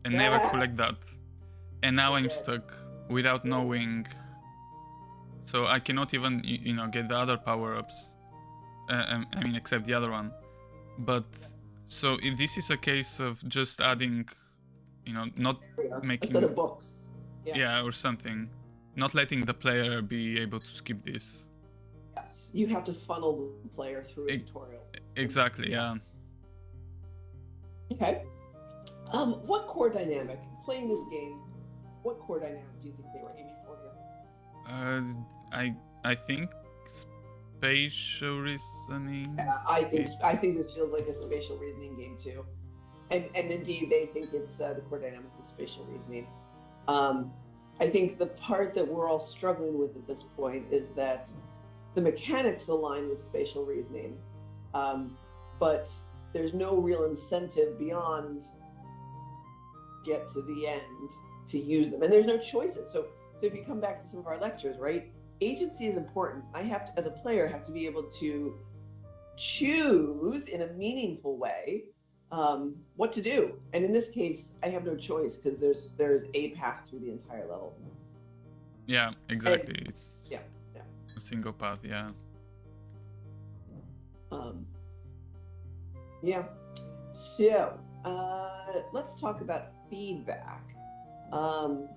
Speaker 2: and never collect that. And now I'm stuck without knowing. So I cannot even, get the other power-ups. Except the other one. But so if this is a case of just adding, not making
Speaker 1: a set of books.
Speaker 2: Yeah, or something. Not letting the player be able to skip this.
Speaker 1: Yes, you have to funnel the player through a tutorial.
Speaker 2: Exactly, yeah.
Speaker 1: Okay. What core dynamic, playing this game, what core dynamic do you think they were aiming for here?
Speaker 2: I think spatial reasoning.
Speaker 1: I think this feels like a spatial reasoning game too, and indeed they think it's the core dynamic is spatial reasoning. I think the part that we're all struggling with at this point is that the mechanics align with spatial reasoning, but there's no real incentive beyond get to the end to use them, and there's no choices. So if you come back to some of our lectures, right? Agency is important. I have to, as a player, have to be able to choose in a meaningful way what to do. And in this case, I have no choice because there's a path through the entire level.
Speaker 2: Yeah,
Speaker 1: And
Speaker 2: exactly.
Speaker 1: yeah,
Speaker 2: It's
Speaker 1: yeah.
Speaker 2: a single path. Yeah.
Speaker 1: Um, yeah. So let's talk about feedback. Um,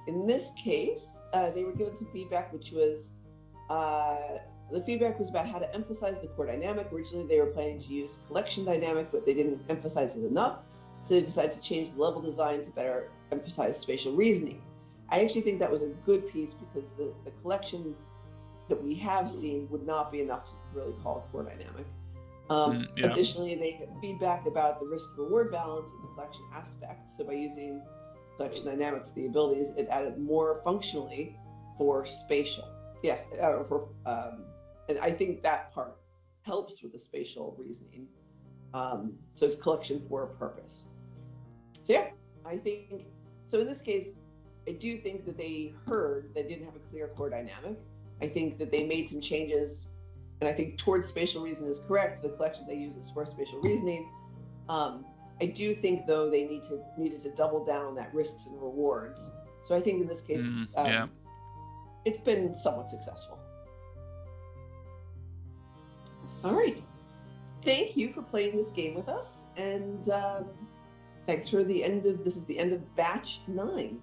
Speaker 1: in this case, they were given some feedback, which was the feedback was about how to emphasize the core dynamic. Originally, they were planning to use collection dynamic, but they didn't emphasize it enough. So they decided to change the level design to better emphasize spatial reasoning. I actually think that was a good piece because the collection that we have seen would not be enough to really call a core dynamic.
Speaker 2: Yeah.
Speaker 1: Additionally, they had feedback about the risk reward balance in the collection aspect. So by using collection dynamic for the abilities, it added more functionally for spatial. Yes, and I think that part helps with the spatial reasoning. So it's collection for a purpose. So yeah, I think so. In this case, I do think that they heard they didn't have a clear core dynamic. I think that they made some changes, and I think towards spatial reasoning is correct. The collection they use is for spatial reasoning. I do think though they needed to double down on that risks and rewards. So I think in this case,
Speaker 2: Yeah.
Speaker 1: it's been somewhat successful. All right, thank you for playing this game with us, and thanks for the end of this is the end of batch 9.